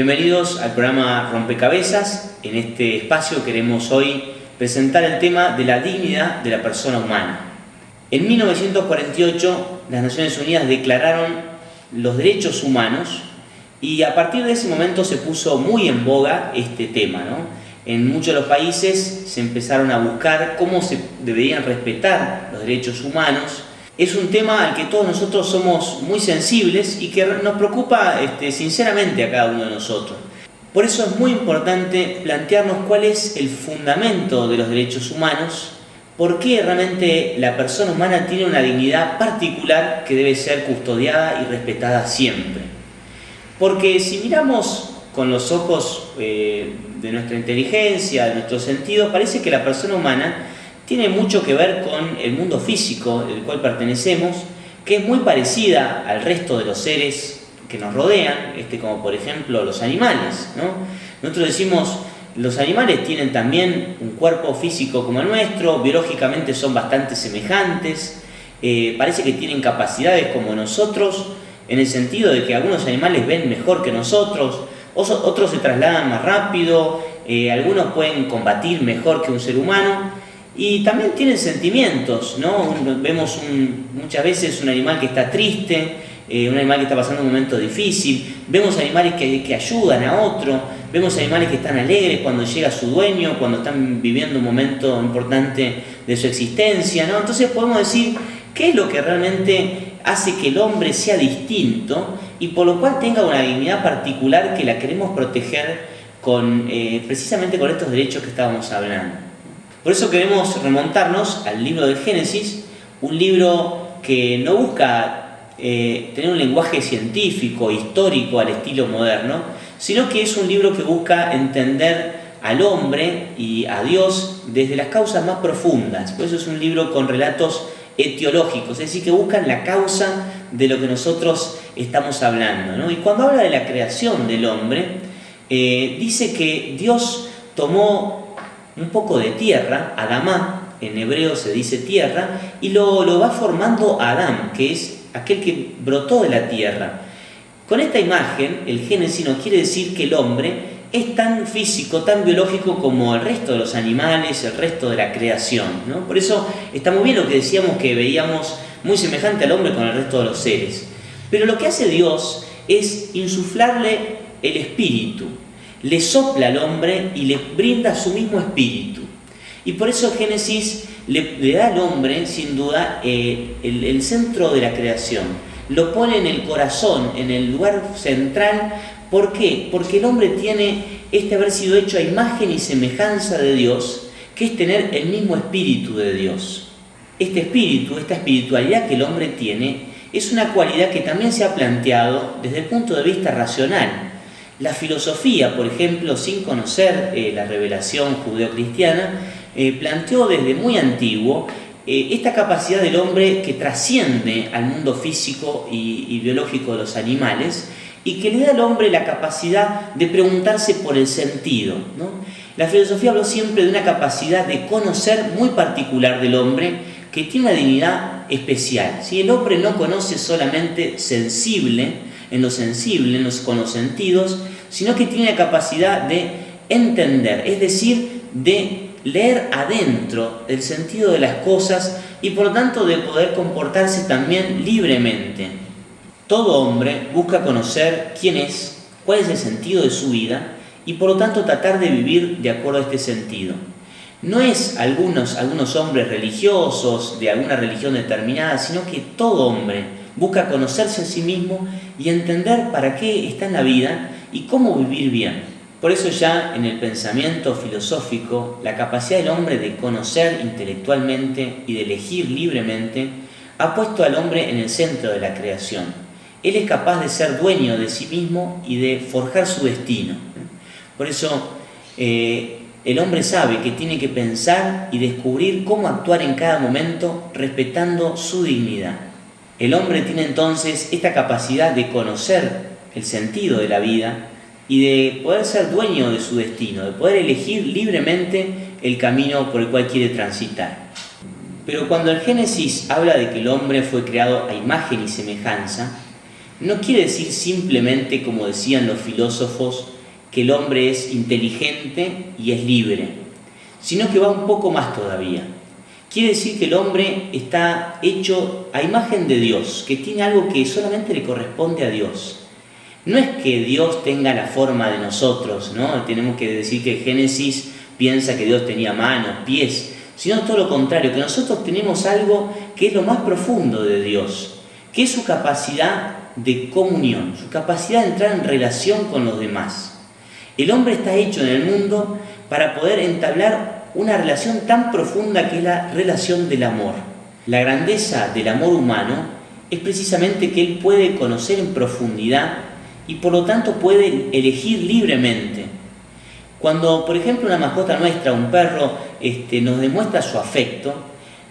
Bienvenidos al programa Rompecabezas. En este espacio queremos hoy presentar el tema de la dignidad de la persona humana. En 1948 las Naciones Unidas declararon los derechos humanos y a partir de ese momento se puso muy en boga este tema, ¿no? En muchos de los países se empezaron a buscar cómo se deberían respetar los derechos humanos. Es un tema al que todos nosotros somos muy sensibles y que nos preocupa sinceramente a cada uno de nosotros. Por eso es muy importante plantearnos cuál es el fundamento de los derechos humanos, por qué realmente la persona humana tiene una dignidad particular que debe ser custodiada y respetada siempre. Porque si miramos con los ojos de nuestra inteligencia, de nuestro sentido, parece que la persona humana tiene mucho que ver con el mundo físico del cual pertenecemos, que es muy parecida al resto de los seres que nos rodean, como por ejemplo los animales, ¿no? Nosotros decimos, los animales tienen también un cuerpo físico como el nuestro, biológicamente son bastante semejantes, parece que tienen capacidades como nosotros, en el sentido de que algunos animales ven mejor que nosotros, otros se trasladan más rápido, algunos pueden combatir mejor que un ser humano. Y también tienen sentimientos, ¿no? Vemos muchas veces un animal que está triste, un animal que está pasando un momento difícil, vemos animales que ayudan a otro, vemos animales que están alegres cuando llega su dueño, cuando están viviendo un momento importante de su existencia, ¿no? Entonces podemos decir qué es lo que realmente hace que el hombre sea distinto y por lo cual tenga una dignidad particular que la queremos proteger precisamente con estos derechos que estábamos hablando. Por eso queremos remontarnos al libro del Génesis, un libro que no busca tener un lenguaje científico, histórico al estilo moderno, sino que es un libro que busca entender al hombre y a Dios desde las causas más profundas. Por eso es un libro con relatos etiológicos, es decir, que buscan la causa de lo que nosotros estamos hablando, ¿no? Y cuando habla de la creación del hombre, dice que Dios tomó un poco de tierra, Adamá, en hebreo se dice tierra, y lo va formando Adán, que es aquel que brotó de la tierra. Con esta imagen, el Génesis nos quiere decir que el hombre es tan físico, tan biológico como el resto de los animales, el resto de la creación, ¿no? Por eso está muy bien lo que decíamos, que veíamos muy semejante al hombre con el resto de los seres. Pero lo que hace Dios es insuflarle el espíritu. Le sopla al hombre y le brinda su mismo espíritu. Y por eso Génesis le da al hombre, sin duda, el centro de la creación. Lo pone en el corazón, en el lugar central. ¿Por qué? Porque el hombre tiene haber sido hecho a imagen y semejanza de Dios, que es tener el mismo espíritu de Dios. Este espíritu, esta espiritualidad que el hombre tiene, es una cualidad que también se ha planteado desde el punto de vista racional. La filosofía, por ejemplo, sin conocer la revelación judeocristiana, planteó desde muy antiguo esta capacidad del hombre que trasciende al mundo físico y biológico de los animales y que le da al hombre la capacidad de preguntarse por el sentido, ¿no? La filosofía habló siempre de una capacidad de conocer muy particular del hombre que tiene una dignidad especial. Si el hombre no conoce solamente con los sentidos, sino que tiene la capacidad de entender, es decir, de leer adentro el sentido de las cosas y por lo tanto de poder comportarse también libremente. Todo hombre busca conocer quién es, cuál es el sentido de su vida y por lo tanto tratar de vivir de acuerdo a este sentido. No es algunos hombres religiosos de alguna religión determinada, sino que todo hombre busca conocerse a sí mismo y entender para qué está en la vida y cómo vivir bien. Por eso ya en el pensamiento filosófico, la capacidad del hombre de conocer intelectualmente y de elegir libremente ha puesto al hombre en el centro de la creación. Él es capaz de ser dueño de sí mismo y de forjar su destino. Por eso el hombre sabe que tiene que pensar y descubrir cómo actuar en cada momento respetando su dignidad. El hombre tiene entonces esta capacidad de conocer el sentido de la vida y de poder ser dueño de su destino, de poder elegir libremente el camino por el cual quiere transitar. Pero cuando el Génesis habla de que el hombre fue creado a imagen y semejanza, no quiere decir simplemente, como decían los filósofos, que el hombre es inteligente y es libre, sino que va un poco más todavía. Quiere decir que el hombre está hecho a imagen de Dios, que tiene algo que solamente le corresponde a Dios. No es que Dios tenga la forma de nosotros, ¿no? Tenemos que decir que Génesis piensa que Dios tenía manos, pies, sino todo lo contrario, que nosotros tenemos algo que es lo más profundo de Dios, que es su capacidad de comunión, su capacidad de entrar en relación con los demás. El hombre está hecho en el mundo para poder entablar una relación tan profunda que es la relación del amor. La grandeza del amor humano es precisamente que él puede conocer en profundidad y por lo tanto puede elegir libremente. Cuando, por ejemplo, una mascota nuestra, un perro, nos demuestra su afecto,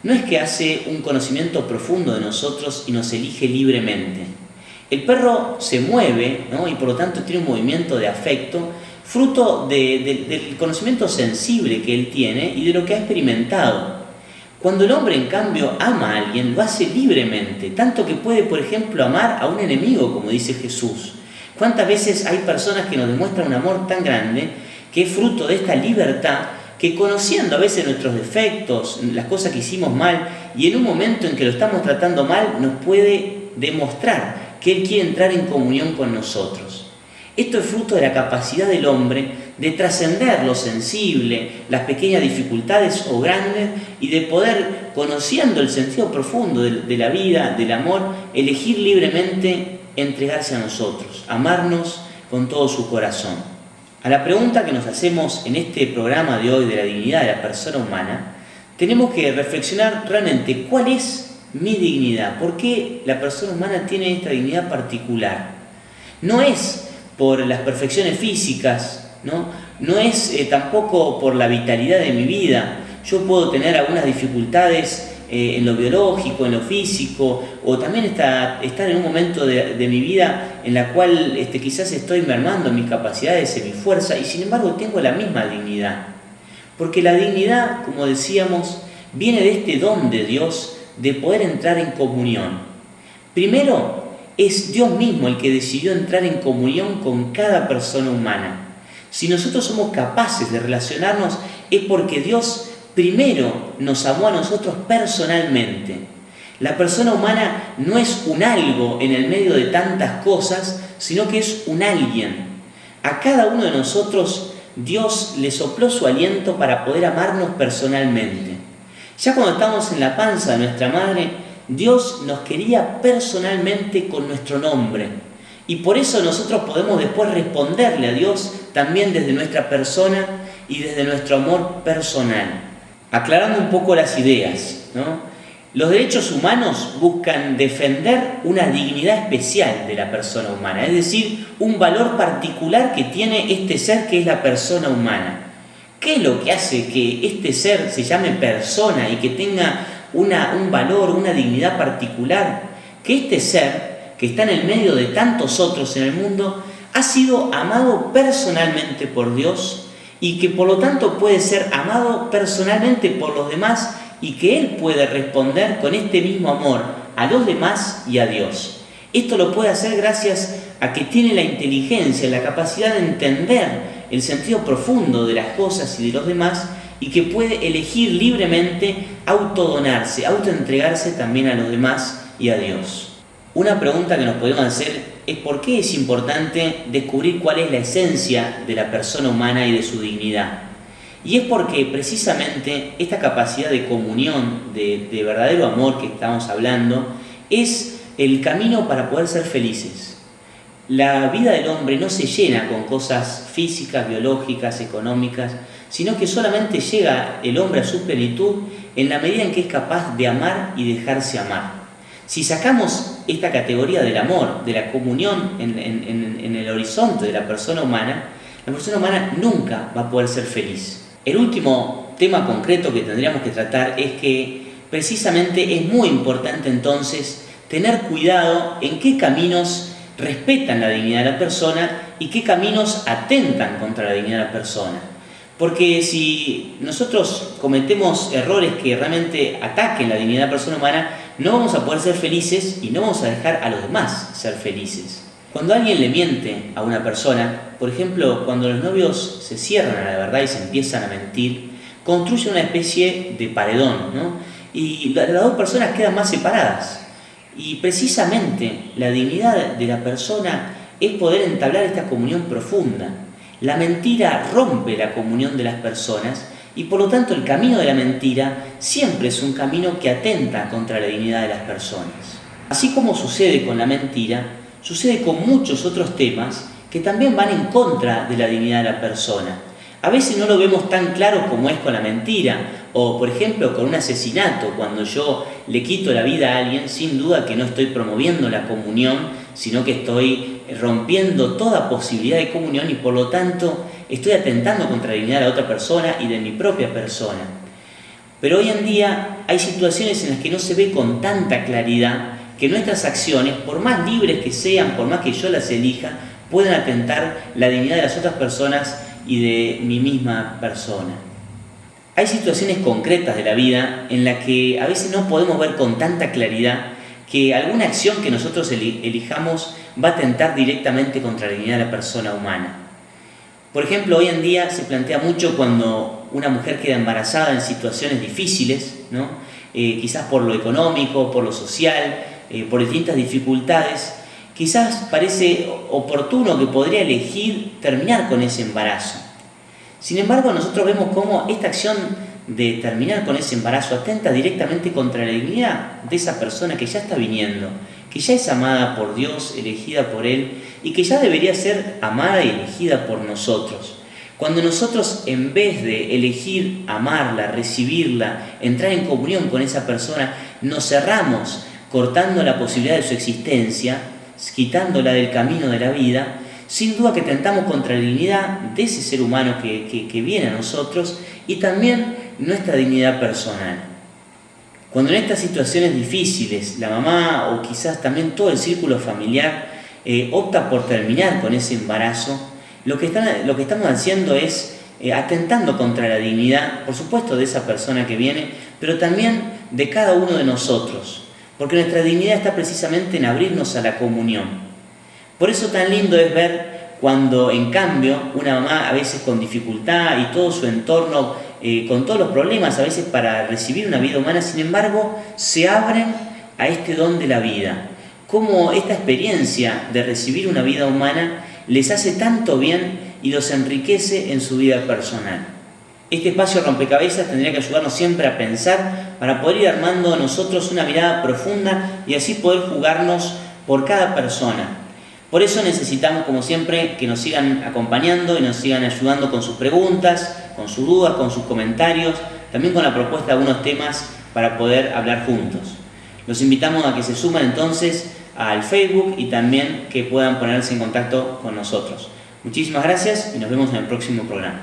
no es que hace un conocimiento profundo de nosotros y nos elige libremente. El perro se mueve, ¿no? Y por lo tanto tiene un movimiento de afecto, fruto del conocimiento sensible que él tiene y de lo que ha experimentado. Cuando el hombre, en cambio, ama a alguien, lo hace libremente, tanto que puede, por ejemplo, amar a un enemigo, como dice Jesús. ¿Cuántas veces hay personas que nos demuestran un amor tan grande que es fruto de esta libertad, que conociendo a veces nuestros defectos, las cosas que hicimos mal, y en un momento en que lo estamos tratando mal, nos puede demostrar que Él quiere entrar en comunión con nosotros? Esto es fruto de la capacidad del hombre de trascender lo sensible, las pequeñas dificultades o grandes, y de poder, conociendo el sentido profundo de la vida, del amor, elegir libremente entregarse a nosotros, amarnos con todo su corazón. A la pregunta que nos hacemos en este programa de hoy de la dignidad de la persona humana, tenemos que reflexionar realmente cuál es mi dignidad, por qué la persona humana tiene esta dignidad particular. No es por las perfecciones físicas, no es tampoco por la vitalidad de mi vida. Yo puedo tener algunas dificultades en lo biológico, en lo físico, o también estar en un momento de mi vida en la cual quizás estoy mermando mis capacidades, en mi fuerza, y sin embargo tengo la misma dignidad. Porque la dignidad, como decíamos, viene de este don de Dios de poder entrar en comunión. Primero, es Dios mismo el que decidió entrar en comunión con cada persona humana. Si nosotros somos capaces de relacionarnos, es porque Dios primero nos amó a nosotros personalmente. La persona humana no es un algo en el medio de tantas cosas, sino que es un alguien. A cada uno de nosotros Dios le sopló su aliento para poder amarnos personalmente. Ya cuando estamos en la panza de nuestra madre, Dios nos quería personalmente con nuestro nombre. Y por eso nosotros podemos después responderle a Dios también desde nuestra persona y desde nuestro amor personal. Aclarando un poco las ideas, ¿no? Los derechos humanos buscan defender una dignidad especial de la persona humana, es decir, un valor particular que tiene este ser que es la persona humana. ¿Qué es lo que hace que este ser se llame persona y que tenga un valor, una dignidad particular? Que este ser, que está en el medio de tantos otros en el mundo, ha sido amado personalmente por Dios y que por lo tanto puede ser amado personalmente por los demás, y que Él puede responder con este mismo amor a los demás y a Dios. Esto lo puede hacer gracias a que tiene la inteligencia, la capacidad de entender el sentido profundo de las cosas y de los demás, y que puede elegir libremente autodonarse, autoentregarse también a los demás y a Dios. Una pregunta que nos podemos hacer es ¿por qué es importante descubrir cuál es la esencia de la persona humana y de su dignidad? Y es porque precisamente esta capacidad de comunión, de verdadero amor que estamos hablando, es el camino para poder ser felices. La vida del hombre no se llena con cosas físicas, biológicas, económicas, sino que solamente llega el hombre a su plenitud en la medida en que es capaz de amar y dejarse amar. Si sacamos esta categoría del amor, de la comunión en el horizonte de la persona humana nunca va a poder ser feliz. El último tema concreto que tendríamos que tratar es que precisamente es muy importante entonces tener cuidado en qué caminos respetan la dignidad de la persona y qué caminos atentan contra la dignidad de la persona. Porque si nosotros cometemos errores que realmente ataquen la dignidad de la persona humana, no vamos a poder ser felices y no vamos a dejar a los demás ser felices. Cuando alguien le miente a una persona, por ejemplo, cuando los novios se cierran a la verdad y se empiezan a mentir, construyen una especie de paredón, ¿no? Y las dos personas quedan más separadas. Y precisamente la dignidad de la persona es poder entablar esta comunión profunda. La mentira rompe la comunión de las personas y por lo tanto el camino de la mentira siempre es un camino que atenta contra la dignidad de las personas. Así como sucede con la mentira, sucede con muchos otros temas que también van en contra de la dignidad de la persona. A veces no lo vemos tan claro como es con la mentira, o por ejemplo con un asesinato. Cuando yo le quito la vida a alguien, sin duda que no estoy promoviendo la comunión, sino que estoy rompiendo toda posibilidad de comunión y por lo tanto estoy atentando contra la dignidad de la otra persona y de mi propia persona. Pero hoy en día hay situaciones en las que no se ve con tanta claridad que nuestras acciones, por más libres que sean, por más que yo las elija, pueden atentar la dignidad de las otras personas y de mi misma persona. Hay situaciones concretas de la vida en las que a veces no podemos ver con tanta claridad que alguna acción que nosotros elijamos va a atentar directamente contra la dignidad de la persona humana. Por ejemplo, hoy en día se plantea mucho cuando una mujer queda embarazada en situaciones difíciles, ¿no? Quizás por lo económico, por lo social, por distintas dificultades. Quizás parece oportuno que podría elegir terminar con ese embarazo. Sin embargo, nosotros vemos cómo esta acción de terminar con ese embarazo atenta directamente contra la dignidad de esa persona que ya está viniendo, que ya es amada por Dios, elegida por Él, y que ya debería ser amada y elegida por nosotros. Cuando nosotros, en vez de elegir amarla, recibirla, entrar en comunión con esa persona, nos cerramos, cortando la posibilidad de su existencia, quitándola del camino de la vida, sin duda que tentamos contra la dignidad de ese ser humano que viene a nosotros y también nuestra dignidad personal. Cuando en estas situaciones difíciles la mamá o quizás también todo el círculo familiar opta por terminar con ese embarazo, lo que estamos haciendo es atentando contra la dignidad, por supuesto, de esa persona que viene, pero también de cada uno de nosotros. Porque nuestra dignidad está precisamente en abrirnos a la comunión. Por eso tan lindo es ver cuando, en cambio, una mamá a veces con dificultad y todo su entorno, con todos los problemas a veces para recibir una vida humana, sin embargo, se abren a este don de la vida. Cómo esta experiencia de recibir una vida humana les hace tanto bien y los enriquece en su vida personal. Este espacio rompecabezas tendría que ayudarnos siempre a pensar para poder ir armando nosotros una mirada profunda y así poder jugarnos por cada persona. Por eso necesitamos, como siempre, que nos sigan acompañando y nos sigan ayudando con sus preguntas, con sus dudas, con sus comentarios, también con la propuesta de algunos temas para poder hablar juntos. Los invitamos a que se sumen entonces al Facebook y también que puedan ponerse en contacto con nosotros. Muchísimas gracias y nos vemos en el próximo programa.